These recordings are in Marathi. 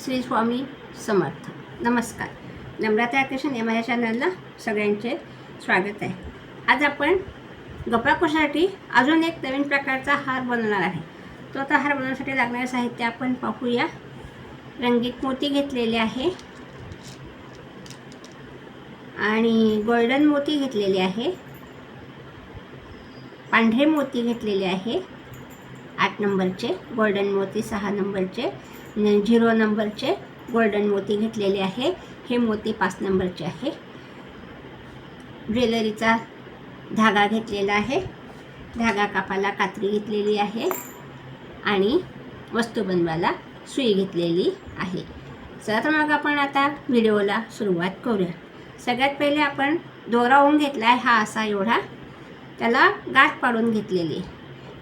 श्री स्वामी समर्थ. नमस्कार. नम्रता आकर्षण या माझ्या चॅनलला सगळ्यांचे स्वागत आहे. आज आपण गप्पाकोशासाठी अजून एक नवीन प्रकारचा हार बनवणार आहे. तो आता हार बनवण्यासाठी लागणारे साहित्य आपण पाहूया. रंगीत मोती घेतलेले आहे आणि गोल्डन मोती घेतलेले आहे, पांढरे मोती घेतलेले आहे 8 नंबरचे, गोल्डन मोती 6 नंबरचे, 0 नंबरचे गोल्डन मोती घेतलेले आहे. हे मोती 5 नंबरचे आहे. ज्वेलरीचा धागा घेतलेला आहे, धागा कापायला कात्री घेतलेली आहे आणि वस्तू बनवायला सुई घेतलेली आहे. चला तर मग आपण आता व्हिडिओला सुरुवात करूया. सगळ्यात पहिले आपण दोरा ओवून घेतला आहे, हा असा एवढा, त्याला गाठ पाडून घेतलेली.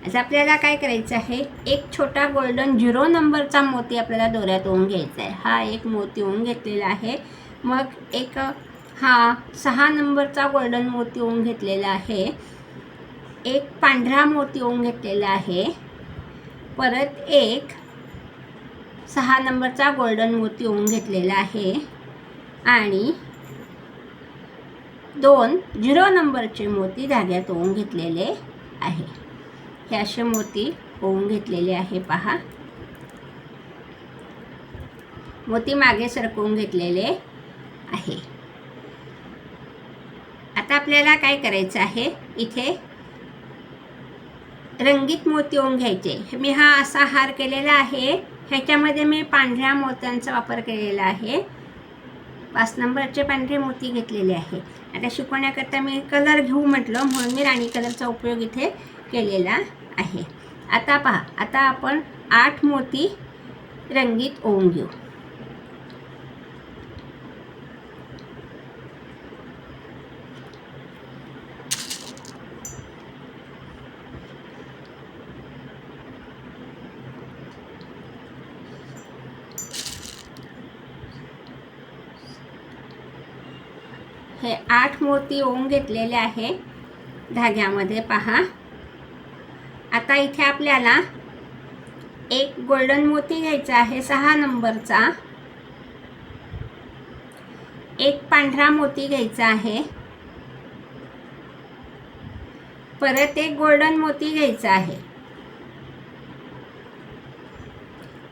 आता आपल्याला काय करायचं आहे, एक छोटा गोल्डन 0 नंबरचा मोती आपल्याला दोऱ्यात ओवून घ्यायचा आहे. हा एक मोती ओवून घेतलेला आहे. मग एक हा 6 नंबरचा गोल्डन मोती ओवून घेतलेला आहे, एक पांढरा मोती ओवून घेतलेला आहे, परत एक 6 नंबरचा गोल्डन मोती ओवून घेतलेला आहे आणि 2 0 नंबरचे मोती धाग्यात ओवून घेतलेले आहे. हे असे मोती ओवून घेतलेले आहे. पहा, मोती मागे सरकवून घेतलेले आहे. आता आपल्याला काय करायचं आहे, इथे रंगीत मोती ओवून घ्यायचे. मी हा असा हार केलेला आहे, ह्याच्यामध्ये मी पांढऱ्या मोत्यांचा वापर केलेला आहे. 5 नंबरचे पांढरे मोती घेतलेले आहे. आता शिकवण्याकरता मी कलर घेऊ म्हटलं म्हणून मी राणी कलरचा उपयोग इथे केलेला आहे. आता पहा, आता आपण 8 मोती रंगीत ओवून घेऊ. हे 8 मोती ओवून घेतलेले आहे धाग्यामध्ये. पहा, आता इथे आपल्याला एक गोल्डन मोती घ्यायचा आहे 6 नंबरचा, एक पांढरा मोती घ्यायचा आहे, परत एक गोल्डन मोती घ्यायचा आहे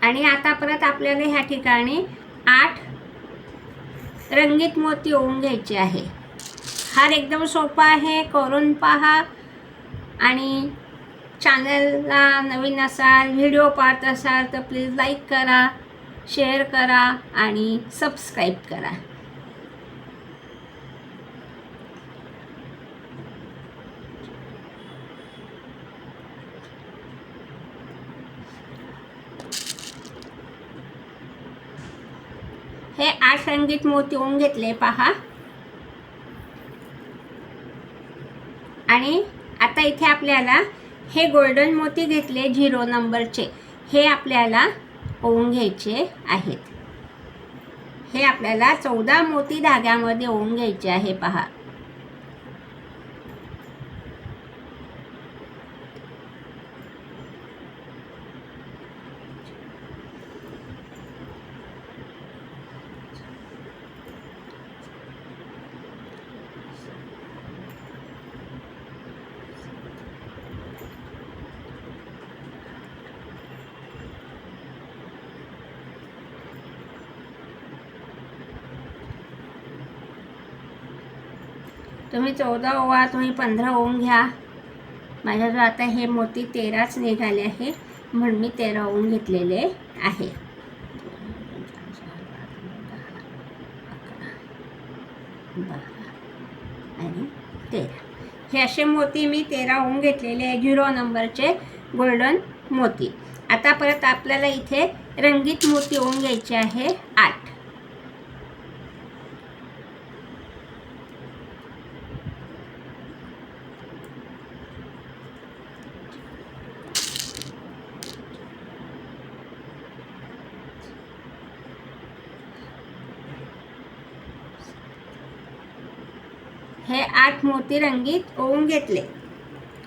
आणि आता परत आपल्याला ह्या ठिकाणी 8 रंगीत मोती ओवून घ्यायचे आहे. हार एकदम सोपा आहे, करून पहा. आणि चॅनलला नवीन असाल, व्हिडिओ पाहत असाल तर प्लीज लाईक करा, शेअर करा आणि सबस्क्राईब करा. हे 8 रंगीत मोती ओवून घेतले. पहा, आणि आता इथे आपल्याला हे गोल्डन मोती घेतले 0 नंबरचे, हे आपल्याला ओवून घ्यायचे आहेत. हे आपल्याला 14 मोती धाग्यामध्ये ओवून घ्यायचे आहे. पहा, तुम्ही 14 ओवा, तुम्ही 15 ओवून घ्या. माझ्याजवळ आता हे मोती 13च निघाले आहे म्हणून मी 13 ओवून घेतलेले आहे. 12 आणि 13 हे असे मोती मी 13 ओवून घेतलेले आहे, 0 नंबरचे गोल्डन मोती. आता परत आपल्याला इथे रंगीत मोती ओवून घ्यायचे आहे 8. हे 8 मोती रंगीत ओवून घेतले.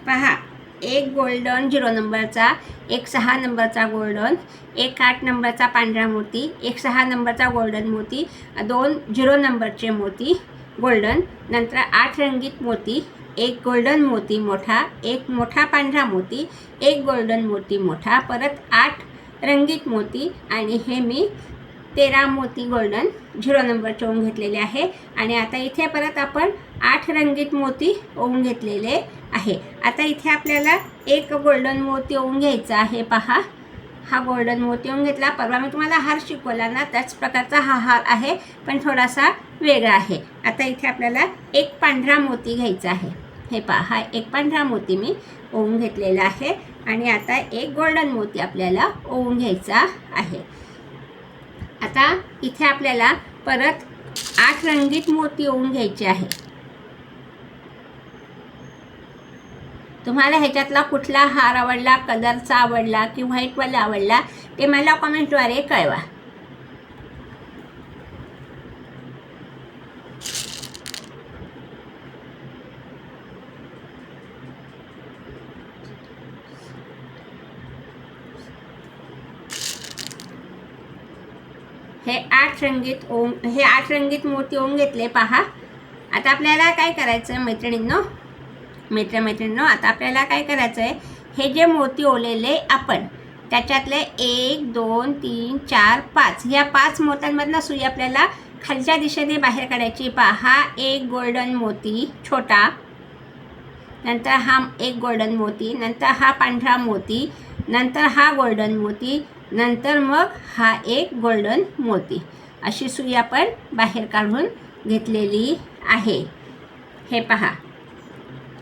पहा, एक गोल्डन 0 नंबरचा, एक 6 नंबरचा गोल्डन, एक 8 नंबरचा पांढरा मोती, एक 6 नंबरचा गोल्डन मोती, 2 0 नंबरचे मोती गोल्डन, नंतर 8 रंगीत मोती, एक गोल्डन मोती मोठा, एक मोठा पांढरा मोती, एक गोल्डन मोती मोठा, परत 8 रंगीत मोती आणि हे मी 13 मोती गोल्डन 0 नंबरचे ओवून घेतलेले आहे. आणि आता इथे परत आपण 8 रंगीत मोती ओवून घेतलेले आहे. आता इथे आपल्याला एक गोल्डन मोती ओवून घ्यायचा आहे. पहा, हा गोल्डन मोती ओवून घेतला. परवा मी तुम्हाला हार शिकवला ना, त्याच प्रकारचा हा हार आहे, पण थोडासा वेगळा आहे. आता इथे आपल्याला एक पांढरा मोती घ्यायचा आहे. हे पहा, हा एक पांढरा मोती मी ओवून घेतलेला आहे. आणि आता एक गोल्डन मोती आपल्याला ओवून घ्यायचा आहे. आता इथे आपल्याला परत 8 रंगीत मोती ओवून घ्यायचे आहे. तुम्हाला ह्याच्यातला कुठला हार आवडला, कलरचा आवडला की व्हाईटवाला आवडला ते मला कमेंटद्वारे कळवा. हे 8 रंगीत मोती ओवून घेतले. पहा, आता आपल्याला काय करायचं मैत्रिणींनो, आता आपल्याला काय करायचं आहे, हे जे मोती ओवलेले आपण त्याच्यातले 1 2 3 4 5 ह्या 5 मोत्यांमधनं सुई आपल्याला खालच्या दिशेने बाहेर काढायची. पहा, एक गोल्डन मोती छोटा, नंतर हा एक गोल्डन मोती, नंतर हा पांढरा मोती, नंतर हा गोल्डन मोती, नंतर मग हा एक गोल्डन मोती. अशी सुई आपण बाहेर काढून घेतलेली आहे. हे पहा,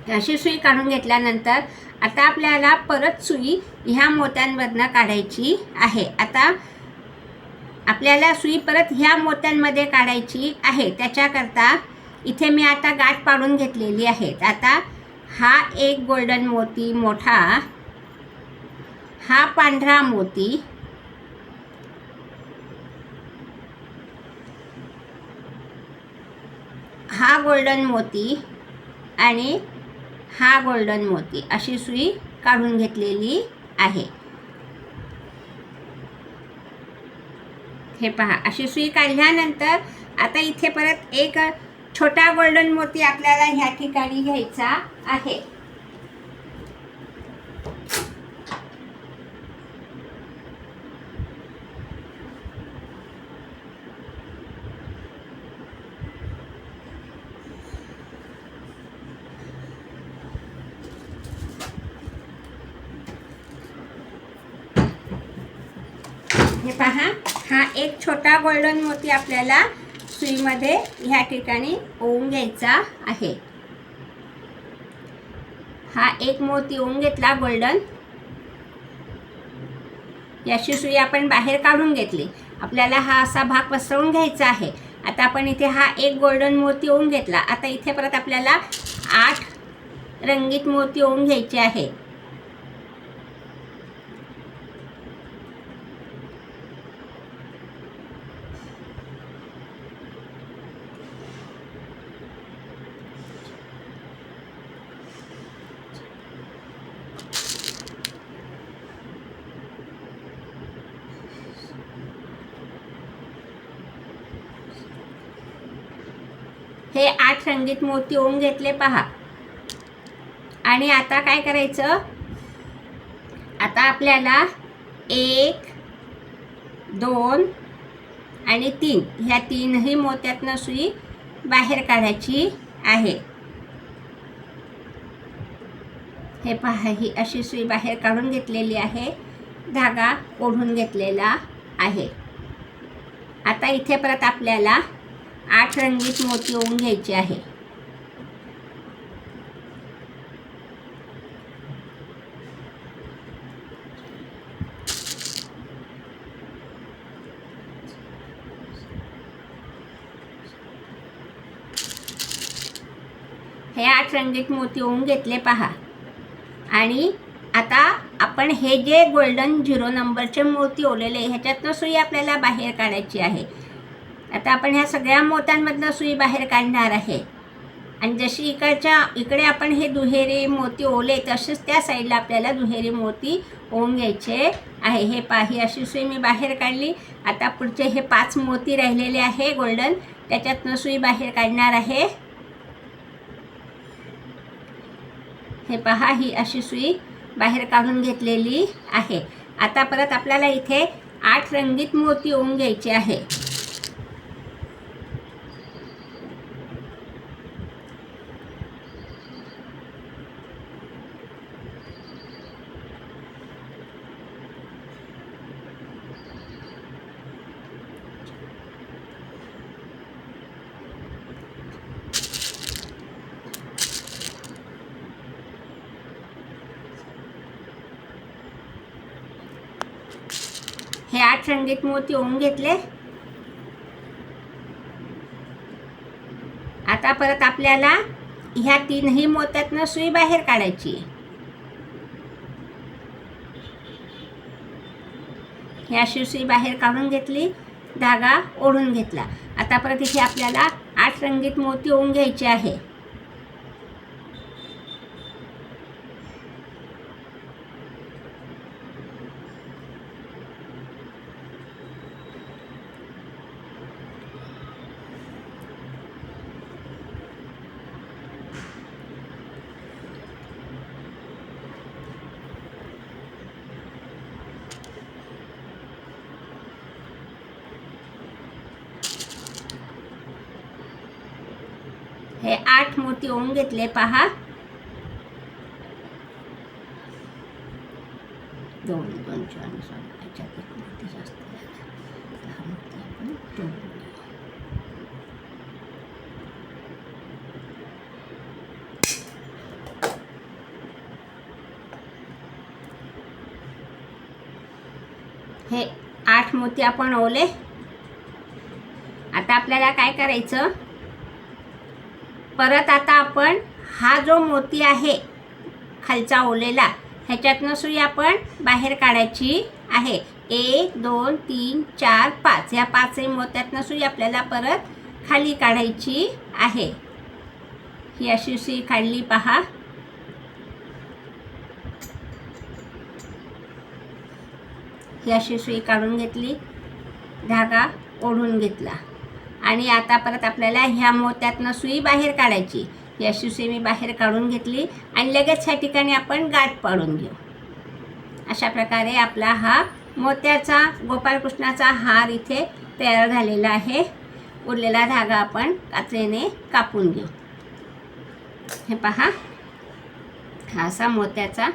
अशी सुई काढून घेतल्यानंतर आता आपल्याला परत सुई ह्या मोत्यांमधनं काढायची आहे. आता आपल्याला सुई परत ह्या मोत्यांमध्ये काढायची आहे. त्याच्याकरता इथे मी आता गाठ पाडून घेतलेली आहे. आता हा एक गोल्डन मोती मोठा, हा पांढरा मोती, हा गोल्डन मोती आणि हा गोल्डन मोती, अशी सुई काढून घेतलेली आहे. हे पहा, अशी सुई काढल्यानंतर आता इथे परत एक छोटा गोल्डन मोती आपल्याला ह्या ठिकाणी घ्यायचा आहे. हे पहा, हा एक छोटा गोल्डन मोती आपल्याला सुईमध्ये ह्या ठिकाणी ओवून घ्यायचा आहे. हा एक मोती ओवून घेतला गोल्डन. याची सुई आपण बाहेर काढून घेतली. आपल्याला हा असा भाग पसरवून घ्यायचा आहे. आता आपण इथे हा एक गोल्डन मोती ओवून घेतला. आता इथे परत आपल्याला 8 रंगीत मोती ओवून घ्यायचे आहे. हे 8 रंगीत मोती ओवून घेतले. पहा, आणि आता काय करायचं, आता आपल्याला 1 2 आणि 3 ह्या 3ही मोत्यातनं सुई बाहेर काढायची आहे. हे पहा, ही अशी सुई बाहेर काढून घेतलेली आहे. धागा ओढून घेतलेला आहे. आता इथे परत आपल्याला 8 रंगीत मोती ओवून घ्यायचे आहे. हे 8 रंगीत मोती ओवून घेतले. पहा, आणि आता आपण हे जे गोल्डन 0 नंबरचे मोती ओवलेले ह्याच्यातनं सुई आपल्याला बाहेर काढायची आहे. आता आपण ह्या सगळ्या मोत्यांमधनं सुई बाहेर काढणार आहे. आणि जशी इकडे आपण हे दुहेरी मोती ओले तसेच त्या साईडला आपल्याला दुहेरी मोती ओवून घ्यायचे आहे. हे ही अशी सुई मी बाहेर काढली. आता पुढचे हे 5 मोती राहिलेले आहे गोल्डन, त्याच्यातनं सुई बाहेर काढणार आहे. हे पहा, ही अशी सुई बाहेर काढून घेतलेली आहे. आता परत आपल्याला इथे 8 रंगीत मोती ओवून घ्यायचे आहे. हे 8 रंगीत मोती ओवून घेतले. आता परत आपल्याला ह्या 3ही मोत्यातनं सुई बाहेर काढायची. ही अशी सुई बाहेर काढून घेतली, धागा ओढून घेतला. आता परत इथे आपल्याला 8 रंगीत मोती ओवून घ्यायचे आहे. हे 8 मोती ओवून घेतले पहा. 2 2 4 याच्यात एक मोती जास्त झाला. 10 मोती आपण तोडून घेऊ. हे 8 मोती आपण ओवले. आता आपल्याला काय करायचं, परत आता आपण हा जो मोती आहे खालचा ओलेला, ह्याच्यातनं सुई आपण बाहेर काढायची आहे. 1 2 3 4 5 या 5ही मोत्यातनं सुई आपल्याला परत खाली काढायची आहे. ही अशी सुई काढली पहा. ही अशी सुई काढून घेतली, धागा ओढून घेतला. आणि आता परत आपल्याला ह्या मोत्यातनं सुई बाहेर काढायची. ही अशी सुई मी बाहेर काढून घेतली आणि लगेच ह्या ठिकाणी आपण गाठ पाडून घेऊ. अशा प्रकारे आपला हा मोत्याचा गोपाळकृष्णाचा हार इथे तयार झालेला आहे. उरलेला धागा आपण कात्रीने कापून घेऊ. हे पहा, हा असा मोत्याचा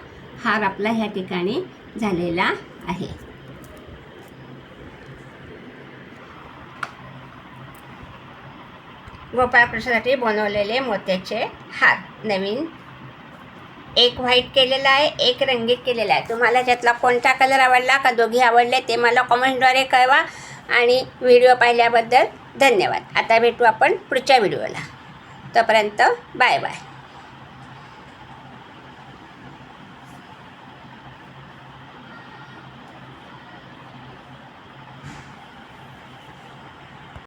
हार आपला ह्या ठिकाणी झालेला आहे. गोपाळकृष्णासाठी बनवलेले मोत्याचे हार. नवीन एक व्हाईट केलेला आहे, एक रंगीत केलेला आहे. तुम्हाला त्यातला कोणता कलर आवडला का दोघी आवडले ते मला कमेंटद्वारे कळवा. आणि व्हिडिओ पाहिल्याबद्दल धन्यवाद. आता भेटू आपण पुढच्या व्हिडिओला. तोपर्यंत बाय बाय.